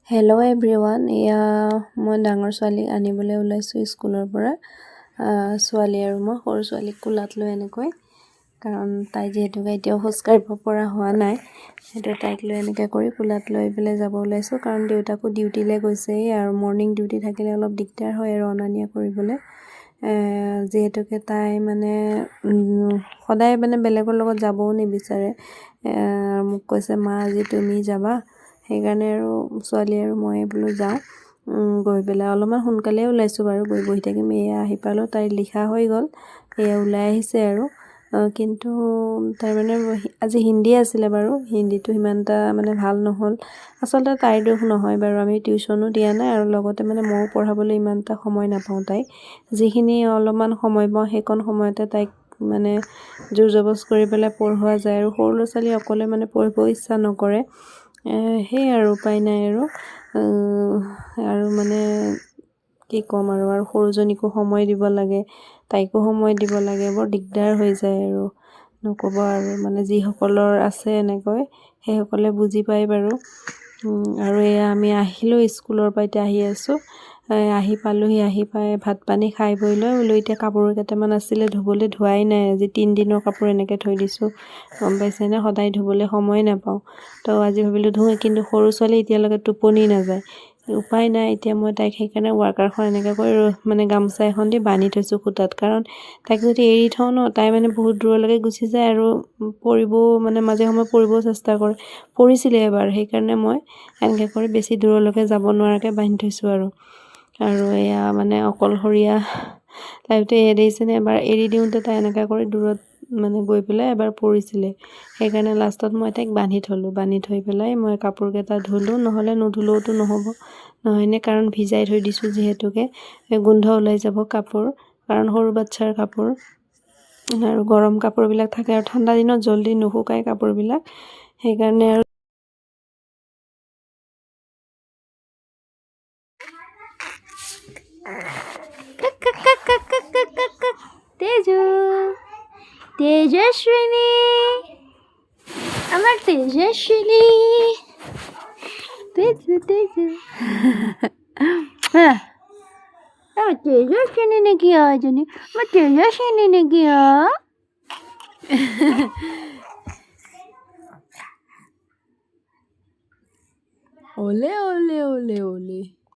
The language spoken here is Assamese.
হেল্ল' এভৰিৱান, এয়া মই ডাঙৰ ছোৱালীক আনিবলৈ ওলাইছোঁ স্কুলৰ পৰা। ছোৱালী আৰু মই সৰু ছোৱালীক কোলাত লৈ এনেকৈ, কাৰণ তাই যিহেতুকে এতিয়াও খোজ কাঢ়িব পৰা হোৱা নাই, সেইটো তাইক লৈ এনেকৈ কৰি কোলাত লৈ পেলাই যাব ওলাইছোঁ। কাৰণ দেউতাকো ডিউটিলৈ গৈছে আৰু মৰ্ণিং ডিউটি থাকিলে অলপ দিগদাৰ হয় আৰু অনা নিয়া কৰিবলৈ। যিহেতুকে তাই মানে সদায় মানে বেলেগৰ লগত যাবও নিবিচাৰে। মোক কৈছে, মা আজি তুমি যাবা। সেইকাৰণে আৰু ছোৱালী আৰু মই বোলো যাওঁ। গৈ পেলাই অলপমান সোনকালে ওলাইছোঁ বাৰু, গৈ বহি থাকিম। এয়া আহি পালোঁ, তাইৰ লিখা হৈ গ'ল, এয়া ওলাই আহিছে আৰু। কিন্তু তাই মানে আজি হিন্দী আছিলে বাৰু, হিন্দীটো সিমান এটা মানে ভাল নহ'ল। আচলতে তাইৰ দোষ নহয় বাৰু, আমি টিউশ্যনো দিয়া নাই আৰু লগতে মানে ময়ো পঢ়াবলৈ ইমান এটা সময় নাপাওঁ তাইক। যিখিনি অলপমান সময় পাওঁ সেইকণ সময়তে তাইক মানে জোৰ জবজ কৰি পেলাই পঢ়োৱা যায় আৰু সৰু ল'ৰা ছোৱালী অকলে মানে পঢ়িব ইচ্ছা নকৰে। সেই আৰু উপায় নাই আৰু মানে কি ক'ম আৰু সৰুজনীকো সময় দিব লাগে, তাইকো সময় দিব লাগে, বৰ দিগদাৰ হৈ যায় আৰু নক'ব আৰু মানে যিসকলৰ আছে এনেকৈ সেইসকলে বুজি পায় বাৰু। আৰু এয়া আমি আহিলোঁ স্কুলৰ পৰা, এতিয়া আহি আছোঁ, আহি পালোঁহি। আহি পাই ভাত পানী খাই বৈ লৈ বোলো এতিয়া কাপোৰ কেইটামান আছিলে ধুবলৈ, ধোৱাই নাই আজি, 3 দিনৰ কাপোৰ এনেকৈ থৈ দিছোঁ, গম পাইছেনে। সদায় ধুবলৈ সময় নাপাওঁ, তো আজি ভাবিলোঁ ধুওঁ। কিন্তু সৰু ছোৱালী এতিয়ালৈকে টোপনি নাযায়, উপায় নাই। এতিয়া মই তাইক সেইকাৰণে ৱাৰ্কাৰখন এনেকৈ কৰি মানে গামোচা এখন দি বান্ধি থৈছোঁ খুটাত, কাৰণ তাইক যদি এৰি থওঁ ন, তাই মানে বহুত দূৰলৈকে গুচি যায় আৰু পৰিবও মানে মাজে সময়ে পৰিবও চেষ্টা কৰে। পৰিছিলে এবাৰ, সেইকাৰণে মই এনেকৈ কৰি বেছি দূৰলৈকে যাব নোৱাৰাকৈ বান্ধি থৈছোঁ আৰু এয়া মানে অকলশৰীয়া তাইতো দেখিছেনে, এবাৰ এৰি দিওঁতে তাই এনেকৈ কৰি দূৰত মানে গৈ পেলাই এবাৰ পৰিছিলে। সেইকাৰণে লাষ্টত মই তাইক বান্ধি থ'লোঁ, বান্ধি থৈ পেলাই মই কাপোৰকেইটা ধুলোঁ, নহ'লে নুধুলেওতো নহ'ব নহয়নে, কাৰণ ভিজাই থৈ দিছোঁ যিহেতুকে গোন্ধ ওলাই যাব কাপোৰ, কাৰণ সৰু বাচ্ছাৰ কাপোৰ আৰু গৰম কাপোৰবিলাক থাকে আৰু ঠাণ্ডা দিনত জল্দি নুশুকায় কাপোৰবিলাক। সেইকাৰণে আৰু তেজু, তেজস্বিনী, আমার তেজস্বিনী, তেজু তেজু আমার তেজস্বিনী নাকি জানি, আমার তেজস্বিনী নাকি ওলে ওলে ওলে ওলে।